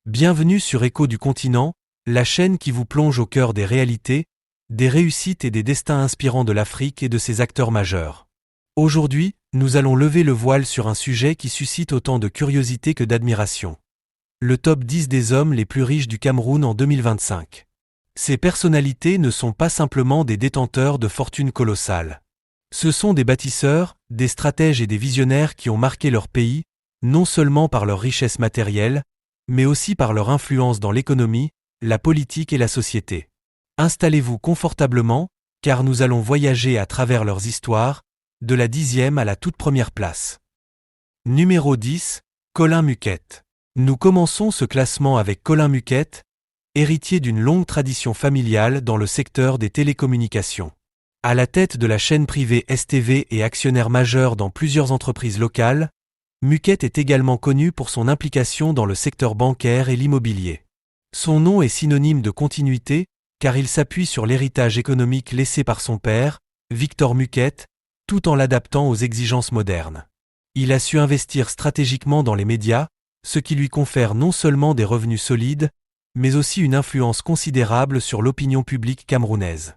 Bienvenue sur Écho du continent, la chaîne qui vous plonge au cœur des réalités, des réussites et des destins inspirants de l'Afrique et de ses acteurs majeurs. Aujourd'hui, nous allons lever le voile sur un sujet qui suscite autant de curiosité que d'admiration. Le top 10 des hommes les plus riches du Cameroun en 2025. Ces personnalités ne sont pas simplement des détenteurs de fortunes colossales. Ce sont des bâtisseurs, des stratèges et des visionnaires qui ont marqué leur pays, non seulement par leur richesse matérielle, mais aussi par leur influence dans l'économie, la politique et la société. Installez-vous confortablement, car nous allons voyager à travers leurs histoires, de la 10e à la toute première place. Numéro 10, Colin Muquette. Nous commençons ce classement avec Colin Muquette, héritier d'une longue tradition familiale dans le secteur des télécommunications. À la tête de la chaîne privée STV et actionnaire majeur dans plusieurs entreprises locales, Muquette est également connu pour son implication dans le secteur bancaire et l'immobilier. Son nom est synonyme de continuité, car il s'appuie sur l'héritage économique laissé par son père, Victor Muquette, tout en l'adaptant aux exigences modernes. Il a su investir stratégiquement dans les médias, ce qui lui confère non seulement des revenus solides, mais aussi une influence considérable sur l'opinion publique camerounaise.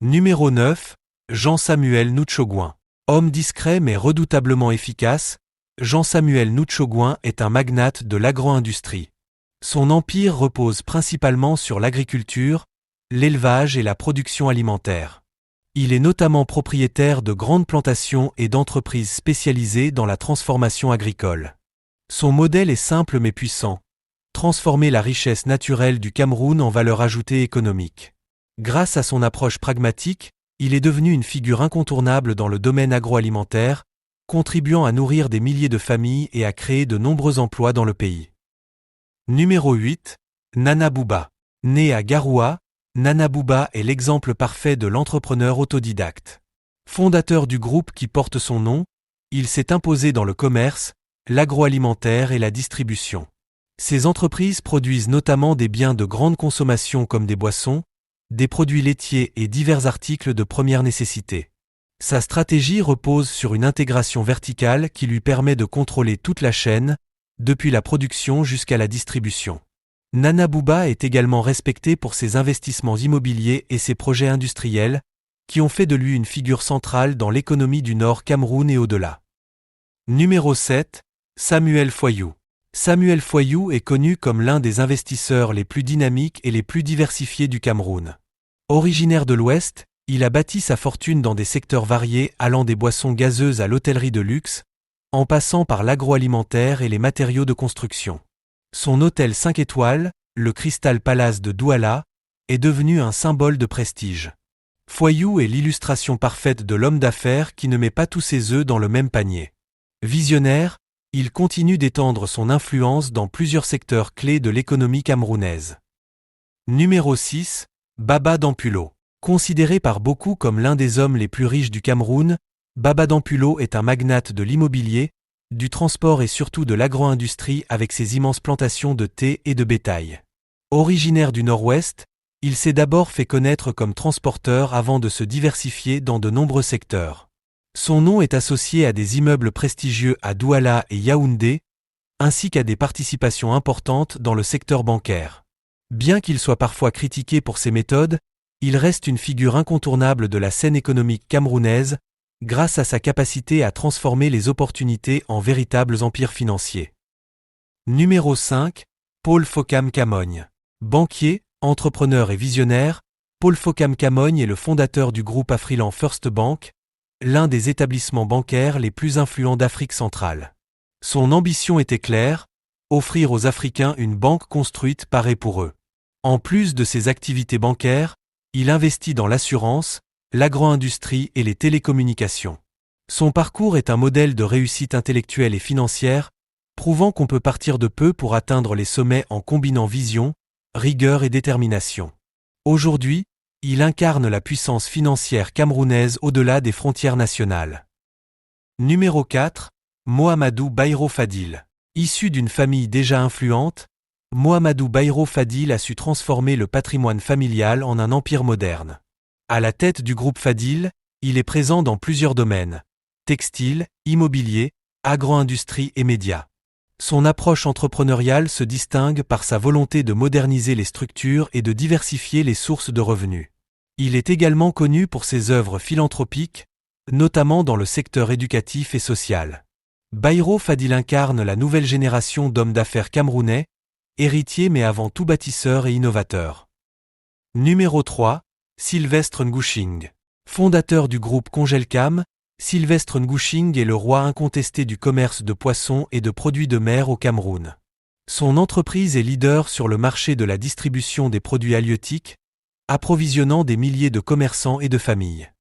Numéro 9, Jean-Samuel Noutchogouin. Homme discret mais redoutablement efficace, Jean-Samuel Noutchogouin est un magnate de l'agro-industrie. Son empire repose principalement sur l'agriculture, l'élevage et la production alimentaire. Il est notamment propriétaire de grandes plantations et d'entreprises spécialisées dans la transformation agricole. Son modèle est simple mais puissant. Transformer la richesse naturelle du Cameroun en valeur ajoutée économique. Grâce à son approche pragmatique, il est devenu une figure incontournable dans le domaine agroalimentaire, contribuant à nourrir des milliers de familles et à créer de nombreux emplois dans le pays. Numéro 8, Nana Bouba. Né à Garoua, Nana Bouba est l'exemple parfait de l'entrepreneur autodidacte. Fondateur du groupe qui porte son nom, il s'est imposé dans le commerce, l'agroalimentaire et la distribution. Ces entreprises produisent notamment des biens de grande consommation comme des boissons, des produits laitiers et divers articles de première nécessité. Sa stratégie repose sur une intégration verticale qui lui permet de contrôler toute la chaîne, depuis la production jusqu'à la distribution. Nana Bouba est également respecté pour ses investissements immobiliers et ses projets industriels, qui ont fait de lui une figure centrale dans l'économie du Nord Cameroun et au-delà. Numéro 7, Samuel Foyou. Samuel Foyou est connu comme l'un des investisseurs les plus dynamiques et les plus diversifiés du Cameroun. Originaire de l'Ouest, il a bâti sa fortune dans des secteurs variés allant des boissons gazeuses à l'hôtellerie de luxe, en passant par l'agroalimentaire et les matériaux de construction. Son hôtel 5 étoiles, le Crystal Palace de Douala, est devenu un symbole de prestige. Foyou est l'illustration parfaite de l'homme d'affaires qui ne met pas tous ses œufs dans le même panier. Visionnaire, il continue d'étendre son influence dans plusieurs secteurs clés de l'économie camerounaise. Numéro 6, Baba Dampulo. Considéré par beaucoup comme l'un des hommes les plus riches du Cameroun, Baba Dampulo est un magnate de l'immobilier, du transport et surtout de l'agro-industrie avec ses immenses plantations de thé et de bétail. Originaire du Nord-Ouest, il s'est d'abord fait connaître comme transporteur avant de se diversifier dans de nombreux secteurs. Son nom est associé à des immeubles prestigieux à Douala et Yaoundé, ainsi qu'à des participations importantes dans le secteur bancaire. Bien qu'il soit parfois critiqué pour ses méthodes, il reste une figure incontournable de la scène économique camerounaise, grâce à sa capacité à transformer les opportunités en véritables empires financiers. Numéro 5, Paul Fokam Camogne. Banquier, entrepreneur et visionnaire, Paul Fokam Camogne est le fondateur du groupe Afriland First Bank, l'un des établissements bancaires les plus influents d'Afrique centrale. Son ambition était claire, offrir aux Africains une banque construite par et pour eux. En plus de ses activités bancaires, il investit dans l'assurance, l'agro-industrie et les télécommunications. Son parcours est un modèle de réussite intellectuelle et financière, prouvant qu'on peut partir de peu pour atteindre les sommets en combinant vision, rigueur et détermination. Aujourd'hui, il incarne la puissance financière camerounaise au-delà des frontières nationales. Numéro 4, Mohamedou Bayrou Fadil. Issu d'une famille déjà influente, Mohamedou Bayrou Fadil a su transformer le patrimoine familial en un empire moderne. À la tête du groupe Fadil, il est présent dans plusieurs domaines: textile, immobilier, agro-industrie et médias. Son approche entrepreneuriale se distingue par sa volonté de moderniser les structures et de diversifier les sources de revenus. Il est également connu pour ses œuvres philanthropiques, notamment dans le secteur éducatif et social. Baïro Fadil incarne la nouvelle génération d'hommes d'affaires camerounais, héritiers mais avant tout bâtisseurs et innovateurs. Numéro 3, Sylvestre Ngushing. Fondateur du groupe Congelcam, Sylvestre Ngushing est le roi incontesté du commerce de poissons et de produits de mer au Cameroun. Son entreprise est leader sur le marché de la distribution des produits halieutiques, approvisionnant des milliers de commerçants et de familles.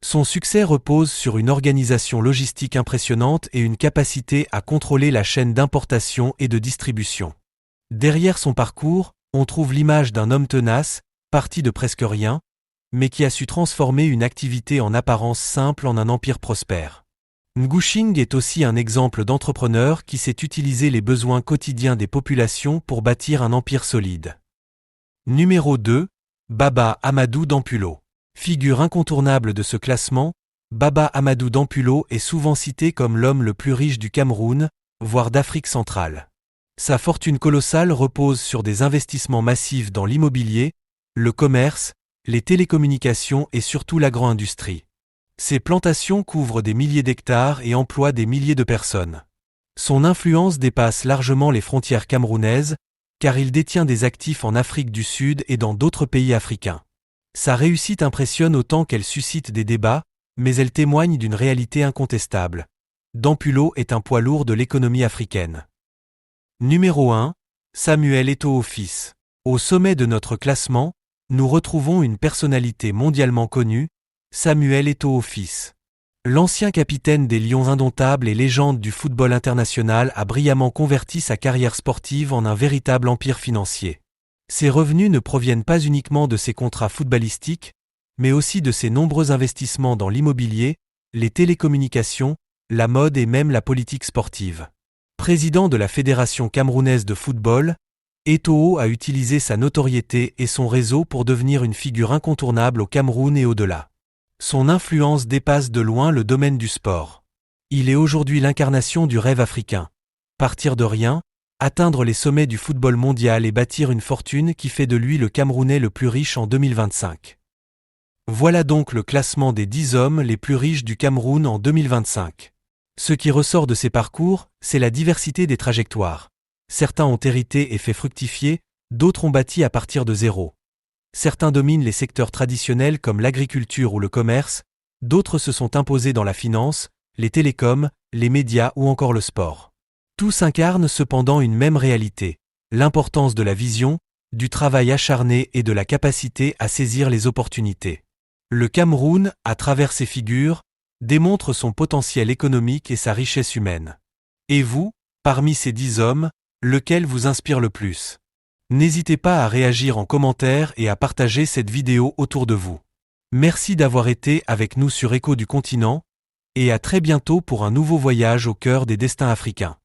Son succès repose sur une organisation logistique impressionnante et une capacité à contrôler la chaîne d'importation et de distribution. Derrière son parcours, on trouve l'image d'un homme tenace, parti de presque rien, mais qui a su transformer une activité en apparence simple en un empire prospère. Ngushing est aussi un exemple d'entrepreneur qui sait utiliser les besoins quotidiens des populations pour bâtir un empire solide. Numéro 2, Baba Amadou Dampulo. Figure incontournable de ce classement, Baba Amadou Dampulo est souvent cité comme l'homme le plus riche du Cameroun, voire d'Afrique centrale. Sa fortune colossale repose sur des investissements massifs dans l'immobilier, le commerce, les télécommunications et surtout l'agro-industrie. Ses plantations couvrent des milliers d'hectares et emploient des milliers de personnes. Son influence dépasse largement les frontières camerounaises, car il détient des actifs en Afrique du Sud et dans d'autres pays africains. Sa réussite impressionne autant qu'elle suscite des débats, mais elle témoigne d'une réalité incontestable. Dampulo est un poids lourd de l'économie africaine. Numéro 1, Samuel Eto'o fils. Au sommet de notre classement, nous retrouvons une personnalité mondialement connue, Samuel Eto'o fils. L'ancien capitaine des Lions indomptables et légende du football international a brillamment converti sa carrière sportive en un véritable empire financier. Ses revenus ne proviennent pas uniquement de ses contrats footballistiques, mais aussi de ses nombreux investissements dans l'immobilier, les télécommunications, la mode et même la politique sportive. Président de la Fédération camerounaise de football, Eto'o a utilisé sa notoriété et son réseau pour devenir une figure incontournable au Cameroun et au-delà. Son influence dépasse de loin le domaine du sport. Il est aujourd'hui l'incarnation du rêve africain. Partir de rien, atteindre les sommets du football mondial et bâtir une fortune qui fait de lui le Camerounais le plus riche en 2025. Voilà donc le classement des 10 hommes les plus riches du Cameroun en 2025. Ce qui ressort de ces parcours, c'est la diversité des trajectoires. Certains ont hérité et fait fructifier, d'autres ont bâti à partir de zéro. Certains dominent les secteurs traditionnels comme l'agriculture ou le commerce, d'autres se sont imposés dans la finance, les télécoms, les médias ou encore le sport. Tous incarnent cependant une même réalité, l'importance de la vision, du travail acharné et de la capacité à saisir les opportunités. Le Cameroun, à travers ses figures, démontre son potentiel économique et sa richesse humaine. Et vous, parmi ces 10 hommes, lequel vous inspire le plus? N'hésitez pas à réagir en commentaire et à partager cette vidéo autour de vous. Merci d'avoir été avec nous sur Écho du continent, et à très bientôt pour un nouveau voyage au cœur des destins africains.